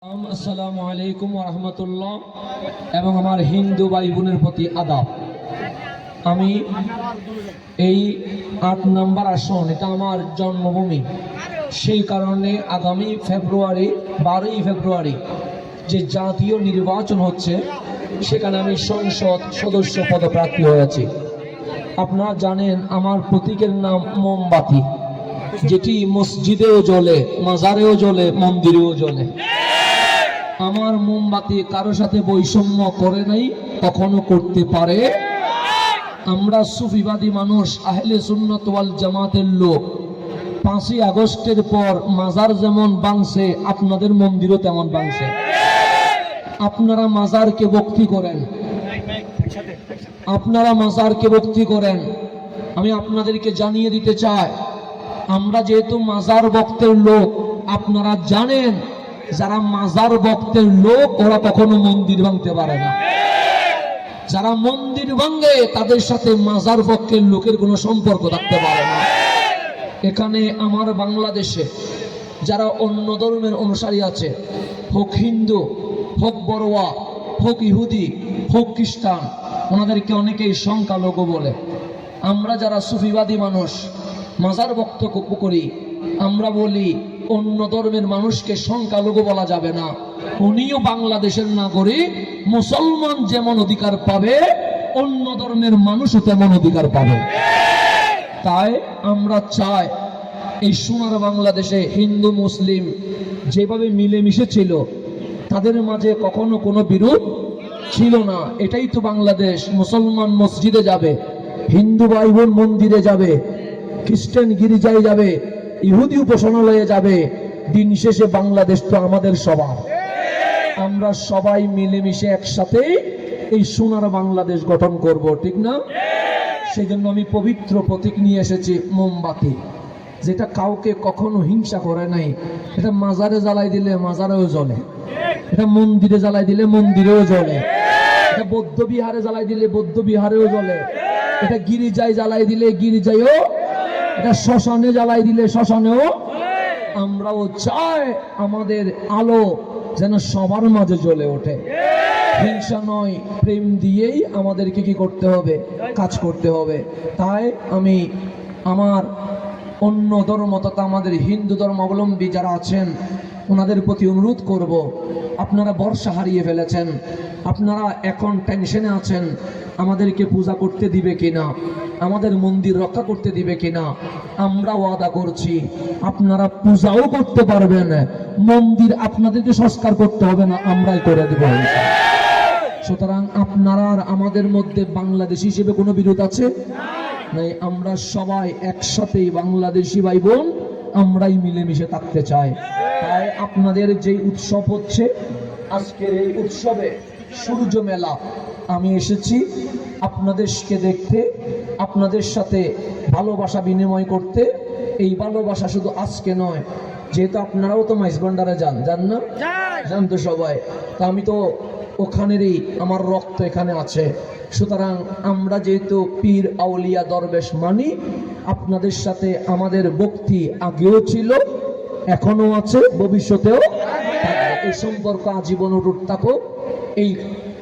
আসসালামু আলাইকুম ওয়া রাহমাতুল্লাহ এবং আমার হিন্দু ভাই বোনের প্রতি আদাব। আমি এই ৮ নম্বর আসন, এটা আমার জন্মভূমি। সেই কারণে আগামী ফেব্রুয়ারি 12ই ফেব্রুয়ারি যে জাতীয় নির্বাচন হচ্ছে, সেখানে আমি সংসদ সদস্য পদপ্রার্থী হয়েছি। আপনারা জানেন আমার প্রতীকের নাম মোমবাতি, যেটি মসজিদেও জ্বলে, মাজারেও জ্বলে, মন্দিরেও জ্বলে। আমার মোমবাতি কারো সাথে বৈষম্য করে নাই, কখনো করতে পারে। আমরা সুফিবাদী মানুষ, আহলে সুন্নাত ওয়াল জামাতের লোক। 5ই আগস্টের পর মাজার যেমন ভাঙছে, আপনাদের মন্দিরও তেমন ভাঙছে। আপনারা মাজারকে ভক্তি করেন, আপনারা মাজারকে ভক্তি করেন। আমি আপনাদেরকে জানিয়ে দিতে চাই, আমরা যেহেতু মাজার ভক্তের লোক, আপনারা জানেন যারা মাজার ভক্তের লোক ওরা কখনো মন্দির ভাঙতে পারে না। যারা মন্দির ভাঙে তাদের সাথে মাজার ভক্তের লোকের কোনো সম্পর্ক থাকতে পারে না। এখানে আমার বাংলাদেশে যারা অন্য ধর্মের অনুসারী আছে, হোক হিন্দু, হোক বড়োয়া, হোক ইহুদি, হোক খ্রিস্টান, ওনাদেরকে অনেকেই সংখ্যালঘু বলে। আমরা যারা সুফিবাদী মানুষ, মাজার বক্তব্য করি, আমরা বলি অন্য ধর্মের মানুষকে সংখ্যালঘু বলা যাবে না। উনিও বাংলাদেশের নাগরিক, মুসলমান যেমন অধিকার পাবে, অন্য ধর্মের মানুষও তেমন অধিকার পাবে। তাই আমরা চাই এই সোনার বাংলাদেশে হিন্দু মুসলিম যেভাবে মিলেমিশে ছিল, তাদের মাঝে কখনো কোনো বিরোধ ছিল না। এটাই তো বাংলাদেশ। মুসলমান মসজিদে যাবে, হিন্দু ভাই বোন মন্দিরে যাবে, খ্রিস্টান গির্জায় যাবে, ইহুদি উপাসনালয়ে যাবে। দিন শেষে বাংলাদেশ তো আমাদের সবার। আমরা সবাই মিলেমিশে একসাথে এই সোনার বাংলাদেশ গঠন করব, ঠিক না? সেই জন্য আমি পবিত্র প্রতীক নিয়ে এসেছি, মোমবাতি, যেটা কাউকে কখনো হিংসা করে নাই। এটা মাজারে জ্বালাই দিলে মাজারেও জ্বলে, এটা মন্দিরে জ্বালাই দিলে মন্দিরেও জ্বলে, এটা বৌদ্ধ বিহারে জ্বালাই দিলে বৌদ্ধ বিহারেও জ্বলে, এটা গিরিজায় জ্বালাই দিলে গিরিজায়ও, এটা শ্মশানে জ্বালাই দিলে শ্মশানেও। আমরাও চাই আমাদের আলো যেন সবার মাঝে জ্বলে ওঠে। হিংসা নয়, প্রেম দিয়েই আমাদেরকে কি করতে হবে, কাজ করতে হবে। তাই আমি আমার অন্য ধর্ম তথা আমাদের হিন্দু ধর্মাবলম্বী যারা আছেন, ওনাদের প্রতি অনুরোধ করব, আপনারা ভরসা হারিয়ে ফেলেছেন, আপনারা এখন টেনশনে আছেন, আমাদেরকে পূজা করতে দিবে কিনা, আমাদের মন্দির রক্ষা করতে দিবে কিনা। আমরা ওয়াদা করছি, আপনারা পূজাও করতে পারবেন, মন্দির আপনাদেরকে সংস্কার করতে হবে না, আমরাই করে দেব। সুতরাং আপনারা আর আমাদের মধ্যে বাংলাদেশী হিসেবে কোনো বিরোধ আছে নাই। আমরা সবাই একসাথেই বাংলাদেশি ভাই বোন, আমরাই মিলেমিশে থাকতে চাই। তাই আপনাদের যে উৎসব হচ্ছে, আজকের এই উৎসবে সূর্য মেলা, আমি এসেছি আপনাদেরকে দেখতে, আপনাদের সাথে ভালোবাসা বিনিময় করতে। এই ভালোবাসা শুধু আজকে নয়, যেহেতু আপনারাও তো মাইজ ভান্ডারে যান না? যান তো সবাই। তা আমি তো ওখানেরই, আমার রক্ত এখানে আছে। সুতরাং আমরা যেহেতু পীর আউলিয়া দরবেশ মানি, আপনাদের সাথে আমাদের ভক্তি আগেও ছিল, এখনো আছে, ভবিষ্যতেও এই সম্পর্ক আজীবন অটুট থাকুক, এই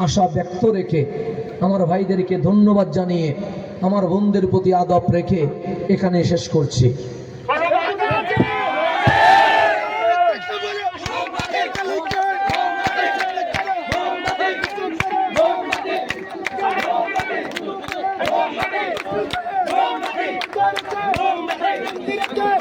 আশা ব্যক্ত রেখে আমার ভাইদেরকে ধন্যবাদ জানিয়ে আমার বোনদের প্রতি আদব রেখে এখানে শেষ করছি। Go!